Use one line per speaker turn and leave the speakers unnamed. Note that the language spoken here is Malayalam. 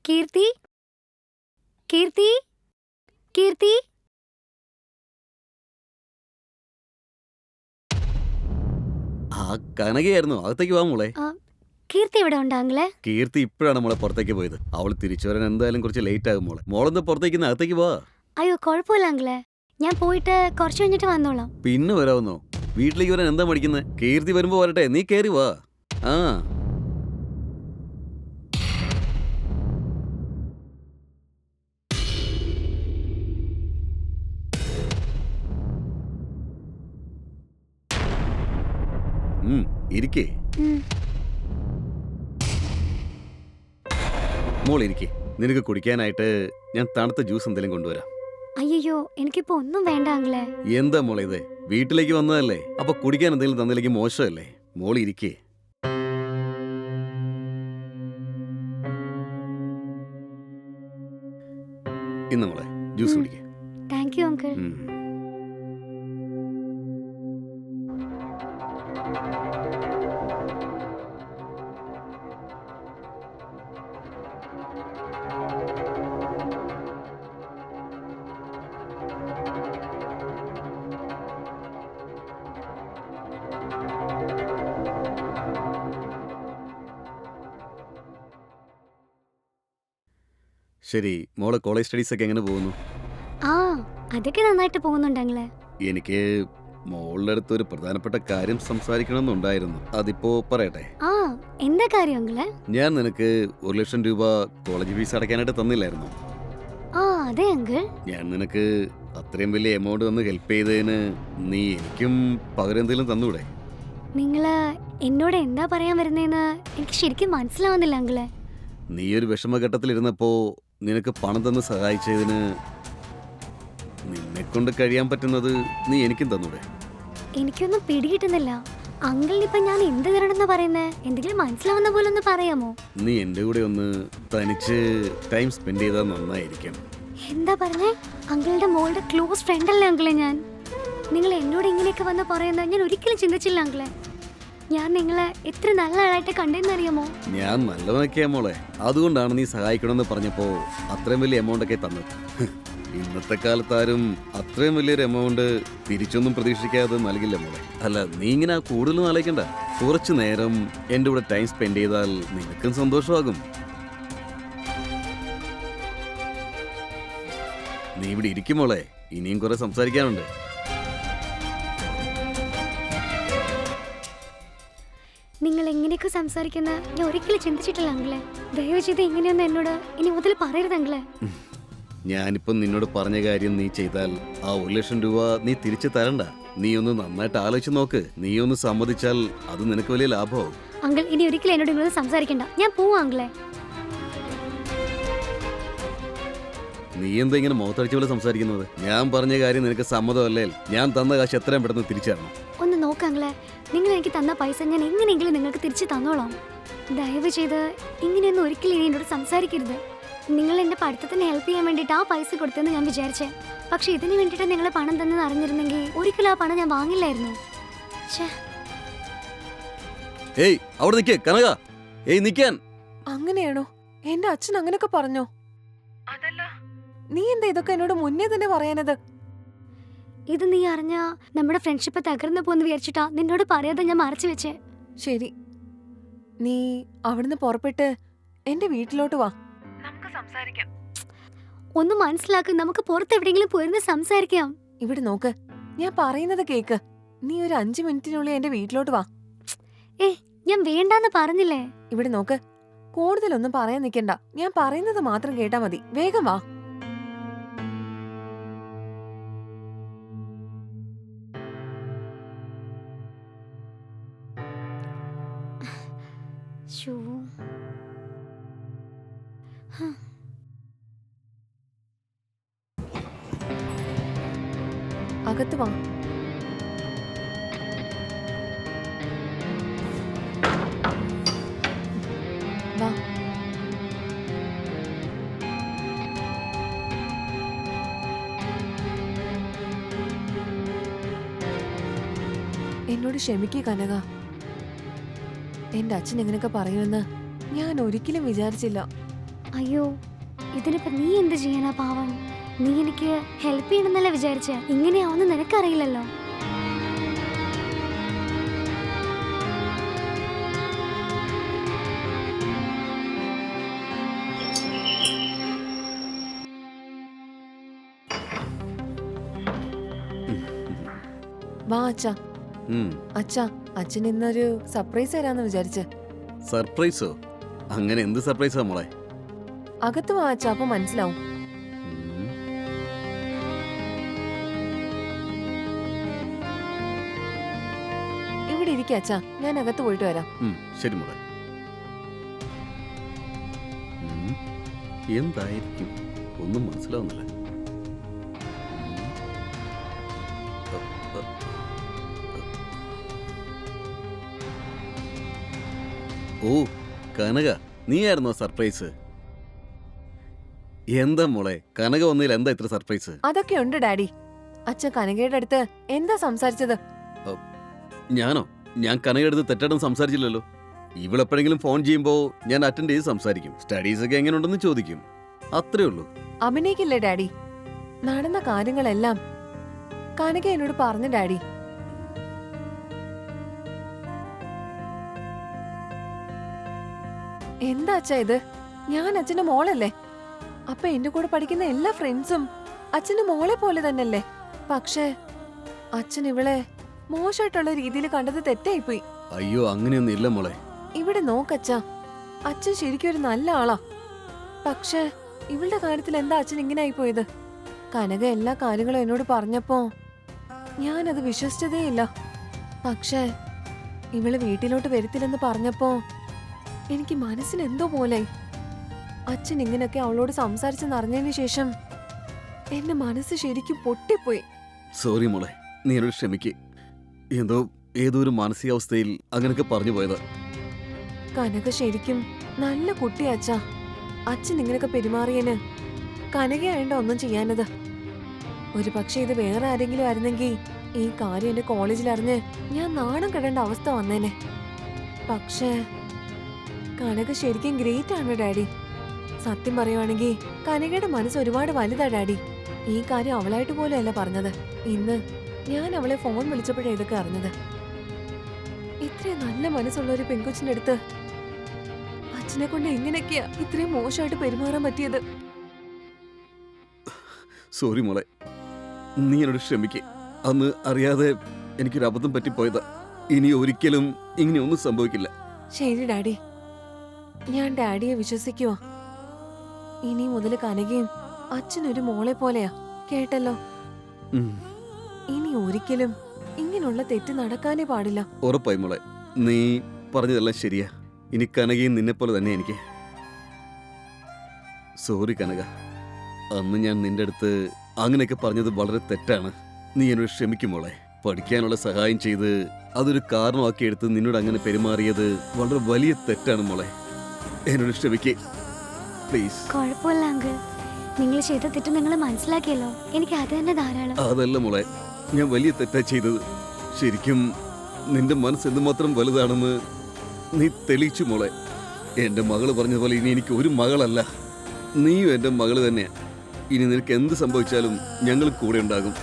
കീർത്തി കീർത്തി കീർത്തി
ആ കനകയായിരുന്നു. അകത്തേക്ക് വാ മോളെ.
കീർത്തി എവിടെ ഉണ്ടാങ്ങളെ?
കീർത്തി ഇപ്പോഴാണ് മോളെ പുറത്തേക്ക് പോയത്. അവൾ തിരിച്ചു വരാൻ എന്തായാലും കുറച്ച് ലേറ്റ് ആകും മോളെ. മോളെന്താ പുറത്തേക്ക് അകത്തേക്ക് വാ.
അയ്യോ കുഴപ്പമില്ല അങ്കിളെ, ഞാൻ പോയിട്ട് കുറച്ച് കഴിഞ്ഞിട്ട് വന്നോളാം.
പിന്നെ വരാവുന്നോ? വീട്ടിലേക്ക് വരാൻ എന്താ മടിക്കുന്നത്? കീർത്തി വരുമ്പോ വരട്ടെ, നീ കേറി വാ. ആ ഇരിക്കേ മോൾ ഇരിക്കേ. നിനക്ക് കുടിക്കാനായിട്ട് ഞാൻ തണുത്ത ജ്യൂസ് എന്തെങ്കിലും കൊണ്ടുവരാം.
അയ്യോ എനിക്കിപ്പോ ഒന്നും വേണ്ട അങ്കിളെ.
എന്താ മോളെ ഇത്? വീട്ടിലേക്ക് വന്നതല്ലേ, അപ്പൊ കുടിക്കാൻ എന്തെങ്കിലും തന്നില്ലെങ്കിൽ മോശമല്ലേ? മോൾ ഇരിക്കേ. ഇന്ന് മോളെ ജ്യൂസ് കുടിക്കേ.
Thank you uncle.
ശരി, മോളെ കോളേജ് സ്റ്റഡീസ് ഒക്കെ എങ്ങനെ പോകുന്നു?
ആ അതൊക്കെ നന്നായിട്ട് പോകുന്നുണ്ടെങ്കിലേ.
എനിക്ക് മോളുടെ അടുത്ത് ഒരു പ്രധാനപ്പെട്ട കാര്യം സംസാരിക്കണമെന്നുണ്ടായിരുന്നു. അതിപ്പോ പറയട്ടെ?
ആ എന്താ കാര്യം അങ്കിളെ?
ഞാൻ നിനക്ക് 1,00,000 രൂപ കോളേജ് ഫീസ് അടയ്ക്കാനായിട്ട് തന്നില്ലായിരുന്നു?
ആ അതെ അങ്കിൾ.
ഞാൻ നിനക്ക് അത്രയും വലിയ എമൗണ്ട് തന്ന് ഹെൽപ്പ് ചെയ്തതിന് നീ എനിക്കും പകരം എന്തെങ്കിലും തന്നൂടെ?
നിങ്ങള് എന്നോട് എന്താ പറയാൻ വരുന്നേന്ന് എനിക്ക് ശരിക്കും മനസ്സിലാവുന്നില്ല അങ്കിളെ.
നീ ഒരു വിഷമഘട്ടത്തിലിരുന്നപ്പോ നിനക്ക് പണം തന്ന് സഹായിച്ചതിന് നിന്നെ കൊണ്ട് കഴിയാൻ പറ്റുന്നത് നീ എനിക്കും തന്നൂടെ?
എനിക്കൊന്നും പിടികിട്ടുന്നില്ല അങ്കിളിനിപ്പോ ഞാൻ എന്ത് തരണമെന്ന് പറയുന്നേ? എന്തെങ്കിലും മനസ്സിലാവുന്ന പോലെ ഒന്ന് പറയാമോ?
നീ എന്റെ കൂടെ ഒന്ന് തനിച്ച് ടൈം സ്പെൻഡ് ചെയ്താൽ നന്നായിരിക്കും.
എന്താ പറഞ്ഞേ? അങ്കിളുടെ മോളുടെ ക്ലോസ് ഫ്രണ്ട് അല്ലേ അങ്കിളെ ഞാൻ. നിങ്ങൾ എന്നോട് ഇങ്ങനെയൊക്കെ വന്ന് പറയുന്നത് ഞാൻ ഒരിക്കലും ചിന്തിച്ചില്ല അങ്കിളെ. ഞാൻ നിങ്ങളെ എത്ര നല്ല ആളായിട്ട് കണ്ടെന്നറിയാമോ?
ഞാൻ നല്ലതൊക്കെയാ മോളെ, അതുകൊണ്ടാണ് നീ സഹായിക്കണമെന്ന് പറഞ്ഞപ്പോ അത്രയും വലിയ എമൗണ്ട് ഒക്കെ തന്നത്. ഇന്നത്തെ കാലത്താരും അത്രയും വലിയൊരു എമൗണ്ട് തിരിച്ചൊന്നും പ്രതീക്ഷിക്കാതെ നൽകില്ല മോളെ. അല്ല, നീ ഇങ്ങനെ കൂടുതലൊന്നും ആലോചിക്കണ്ട. കുറച്ചു നേരം എന്റെ കൂടെ ടൈം സ്പെൻഡ് ചെയ്താൽ നിനക്കും സന്തോഷമാകും. നീ ഇവിടെ ഇരിക്കും മോളെ, ഇനിയും കുറെ സംസാരിക്കാനുണ്ട്.
നിങ്ങൾ എങ്ങനെയൊക്കെ സംസാരിക്കുന്ന ഞാൻ ഒരിക്കലും ചിന്തിച്ചിട്ടില്ല അങ്കിളെ. ദയവ് ചെയ്ത് ഇങ്ങനെയൊന്നും എന്നോട് ഇനി മുതൽ പറയരുത് അങ്കിളെ.
ഞാനിപ്പോ നിന്നോട് പറഞ്ഞ കാര്യം നീ ചെയ്താൽ ആ 1,00,000 രൂപ നീ തിരിച്ചു തരണ്ട. നീ ഒന്ന് നന്നായിട്ട് ആലോചിച്ച് നോക്ക്. നീ ഒന്ന് സമ്മതിച്ചാൽ അത് നിനക്ക് വലിയ ലാഭമാവും.
അങ്കിൾ ഇനി ഒരിക്കലും എന്നോട് ഇങ്ങനെ സംസാരിക്കണ്ട. ഞാൻ പോവാ അങ്കിളെ.
നീ എന്താ ഇങ്ങനെ മുഖത്തടിച്ച പോലെ സംസാരിക്കുന്നത്? ഞാൻ പറഞ്ഞ കാര്യം നിനക്ക് സമ്മതമല്ലേ? ഞാൻ തന്ന കാശ് എത്രയും പെട്ടെന്ന് തിരിച്ചു തരണം.
ഒന്ന് നോക്കങ്ങളെ, നിങ്ങൾ എനിക്ക് തന്ന പൈസ ഞാൻ എങ്ങനെയെങ്കിലും നിങ്ങൾക്ക് തിരിച്ചു തന്നോളാം. ദയവ് ചെയ്ത് ഇങ്ങനെയൊന്നും ഒരിക്കലും ഇനി എന്നോട് സംസാരിക്കരുത്. നിങ്ങൾ എന്റെ പഠിത്തത്തിന് ഹെൽപ്പ് ചെയ്യാൻ വേണ്ടിയിട്ട് ആ പൈസ കൊടുത്തെന്ന് ഞാൻ വിചാരിച്ചേ. പക്ഷെ ഇതിന് വേണ്ടിയിട്ട് നിങ്ങൾ പണം തന്നെ അറിഞ്ഞിരുന്നെങ്കിൽ ഒരിക്കലും ആ പണം ഞാൻ വാങ്ങില്ലായിരുന്നു.
ഏയ് അവിടെ നിൽക്കേ കനക. ഏയ് നിൽക്കാൻ.
അങ്ങനെയാണോ? എന്റെ അച്ഛൻ അങ്ങനെയൊക്കെ പറഞ്ഞോ? അതല്ല, നീ എന്താ ഇതൊക്കെ എന്നോട് മുന്നേ തന്നെ പറയാനത്?
ഇത് നീ അറിഞ്ഞാ നമ്മുടെ ഫ്രണ്ട്ഷിപ്പ് തകർന്നു പോന്ന് വിചാരിച്ചിട്ടാ നിന്നോട് പറയാതെ ഞാൻ മറച്ചു വെച്ചേ.
ശരി, നീ അവിടുന്ന് പുറപ്പെട്ട് എന്റെ വീട്ടിലോട്ട് വാ, നമുക്ക് സംസാരിക്കാം.
ഒന്ന് മനസ്സിലാക്ക്, നമുക്ക് പുറത്ത് എവിടെയെങ്കിലും പോയിരുന്ന് സംസാരിക്കാം.
ഇവിടെ നോക്ക്, ഞാൻ പറയുന്നത് കേക്ക്. നീ ഒരു 5 മിനിറ്റിനുള്ളിൽ എന്റെ വീട്ടിലോട്ട് വാ.
ഞാൻ വേണ്ടാന്ന് പറഞ്ഞില്ലേ?
ഇവിടെ നോക്ക്, കൂടുതലൊന്നും പറയാൻ നിൽക്കണ്ട. ഞാൻ പറയുന്നത് മാത്രം കേട്ടാ മതി. വേഗം വാ. അകത്ത് വാ. വാ. എന്നോട് ക്ഷമിക്കുക കനക. എന്റെ അച്ഛൻ എങ്ങനെയൊക്കെ പറയുമെന്ന് ഞാൻ ഒരിക്കലും വിചാരിച്ചില്ല.
അയ്യോ, ഇതിനിപ്പോ നീ എന്ത് ചെയ്യാനാ പാവം? നീ എനിക്ക് ഹെൽപ്പ് ചെയ്യണമെന്നല്ല വിചാരിച്ച, ഇങ്ങനെയാവുന്ന നിനക്കറിയില്ലല്ലോ.
വാ അച്ഛാ.
ഉം.
അച്ഛാ, അച്ഛൻ ഇന്നൊരു സർപ്രൈസ് തരാന്ന് വിചാരിച്ച്.
സർപ്രൈസോ? അങ്ങനെ എന്ത് സർപ്രൈസാ മോളെ?
അകത്ത് വാ അച്ഛാ, അപ്പൊ മനസ്സിലാവും.
ഉം.
ഇവിടെ ഇരിക്കുക അച്ഛാ, ഞാൻ അകത്ത് പോയിട്ട് വരാം.
ശരി മോളെ. എന്തായിരിക്കും ഒന്നും മനസ്സിലാവുന്നില്ല. ഓ കനക, നീയായിരുന്നോ സർപ്രൈസ്? എന്താ മോളെ, കനക വന്നതിൽ എന്താ ഇത്ര സർപ്രൈസ്?
അതൊക്കെ ഉണ്ട് ഡാഡി. അച്ഛൻ കനകയുടെ അടുത്ത് എന്താ സംസാരിച്ചത്?
ഞാനോ? ഞാൻ കനകയുടെ അടുത്ത് തെറ്റായിട്ടൊന്നും സംസാരിച്ചില്ലല്ലോ. ഇവളെപ്പോഴെങ്കിലും ഫോൺ ചെയ്യുമ്പോൾ ഞാൻ അറ്റൻഡ് ചെയ്ത് സംസാരിക്കും. സ്റ്റഡീസ് ഒക്കെ എങ്ങനെയുണ്ടെന്ന് ചോദിക്കും, അത്രേ ഉള്ളൂ.
അഭിനയിക്കില്ലേ ഡാഡി? നടന്ന കാര്യങ്ങളെല്ലാം കനക എന്നോട് പറഞ്ഞു ഡാഡി. എന്താ അച്ഛാ ഇത്? ഞാൻ അച്ഛന്റെ മോളല്ലേ? അപ്പൊ എന്റെ കൂടെ പഠിക്കുന്ന എല്ലാ ഫ്രണ്ട്സും അച്ഛന്റെ മോളെ പോലെ തന്നെയല്ലേ? പക്ഷേ അച്ഛൻ ഇവളെ മോശമായിട്ടുള്ള രീതിയിൽ കണ്ടത് തെറ്റായിപ്പോയി.
അയ്യോ, അങ്ങനെയൊന്നും ഇല്ല മോളെ.
ഇവിടെ നോക്കച്ചാ, അച്ഛൻ ശരിക്കും ഒരു നല്ല ആളാ. പക്ഷേ ഇവളുടെ കാര്യത്തിൽ എന്താ അച്ഛൻ ഇങ്ങനെ ആയിപ്പോയത്? കനക എല്ലാ കാര്യങ്ങളും എന്നോട് പറഞ്ഞപ്പോ ഞാനത് വിശ്വസിച്ചതേയില്ല. പക്ഷേ ഇവള് വീട്ടിലോട്ട് വരത്തില്ലെന്ന് പറഞ്ഞപ്പോ എനിക്ക് മനസ്സിന് എന്തോ പോലായി. അച്ഛൻ ഇങ്ങനെയൊക്കെ അവളോട് സംസാരിച്ചെന്നറിഞ്ഞതിന് ശേഷം എന്റെ മനസ്സ് ശരിക്കും പൊട്ടിപ്പോയി.
സോറി മോളെ, നീ എന്നോട് ക്ഷമിക്ക്. ഏതോ ഒരു മാനസികാവസ്ഥയിൽ അങ്ങനെയൊക്കെ പറഞ്ഞു പോയതാ.
കനക ശരിക്കും നല്ല കുട്ടിയാ അച്ഛാ. അച്ഛൻ ഇങ്ങനെയൊക്കെ പെരുമാറിയന് കനകയായണ്ട ഒന്നും ചെയ്യാനത്. ഒരു പക്ഷെ ഇത് വേറെ ആരെങ്കിലും ആയിരുന്നെങ്കിൽ ഈ കാര്യം എന്റെ കോളേജിൽ അറിഞ്ഞ് ഞാൻ നാണം കെടേണ്ട അവസ്ഥ വന്നേനെ. പക്ഷേ കനക ശരിക്കും ഗ്രേറ്റ് ആണ് ഡാഡി. സത്യം പറയുവാണെങ്കിൽ കനകയുടെ മനസ്സ് ഒരുപാട് വലുതാ ഡാഡി. ഈ കാര്യം അവളായിട്ട് പോലും അല്ല പറഞ്ഞത്. ഇന്ന് ഞാൻ അവളെ ഫോൺ വിളിച്ചപ്പോഴേ ഇതൊക്കെ അറിഞ്ഞത്. ഇത്രയും നല്ല മനസ്സുള്ള ഒരു പെൺകൊച്ചിന്റെ അടുത്ത് അച്ഛനെ കൊണ്ട് എങ്ങനെയൊക്കെയാ ഇത്രയും മോശമായിട്ട് പെരുമാറാൻ പറ്റിയത്?
സോറി മോളെ, നീ എന്നോട് ക്ഷമിക്ക്. അന്ന് അറിയാതെ എനിക്കൊരു അബദ്ധം പറ്റിപ്പോയതാ. ഇനി ഒരിക്കലും ഇങ്ങനെ ഒന്നും സംഭവിക്കില്ല.
ശരി ഡാഡി, ഞാൻ ഡാഡിയെ വിശ്വസിക്കുവാ. ഇനി മുതൽ കനകയും അച്ഛനൊരു മോളെ പോലെയാ, കേട്ടല്ലോ? ഇനി ഒരിക്കലും ഇങ്ങനെയുള്ള തെറ്റ് നടക്കാനേ പാടില്ല.
ഉറപ്പായി മോളെ, നീ പറഞ്ഞതെല്ലാം ശരിയാ. ഇനി കനകയും നിന്നെപ്പോലെ തന്നെ എനിക്ക്. സോറി കനക, അന്ന് ഞാൻ നിന്റെ അടുത്ത് അങ്ങനെയൊക്കെ പറഞ്ഞത് വളരെ തെറ്റാണ്. നീ എന്നോട് ക്ഷമിക്കും മോളെ. പഠിക്കാനുള്ള സഹായം ചെയ്ത് അതൊരു കാരണമാക്കി എടുത്ത് നിന്നോട് അങ്ങനെ പെരുമാറിയത് വളരെ വലിയ തെറ്റാണ് മോളെ. എന്നോട് ക്ഷമിക്കേ പ്ലീസ്.
കുഴപ്പമില്ല അങ്കിൾ, നിങ്ങൾ ചെയ്ത തെറ്റ് നിങ്ങൾ മനസ്സിലാക്കിയല്ലോ, എനിക്ക് അത് തന്നെ ധാരാളം.
അതല്ല മോളെ, ഞാൻ വലിയ തെറ്റാ ചെയ്തത്. ശരിക്കും നിന്റെ മനസ്സ് എന്തുമാത്രം വലുതാണെന്ന് നീ തെളിയിച്ചു മോളെ. എന്റെ മകള് പറഞ്ഞതുപോലെ ഇനി എനിക്ക് ഒരു മകളല്ല, നീയും എന്റെ മകള് തന്നെയാ. ഇനി നിനക്ക് എന്ത് സംഭവിച്ചാലും ഞങ്ങൾ കൂടെ ഉണ്ടാകും.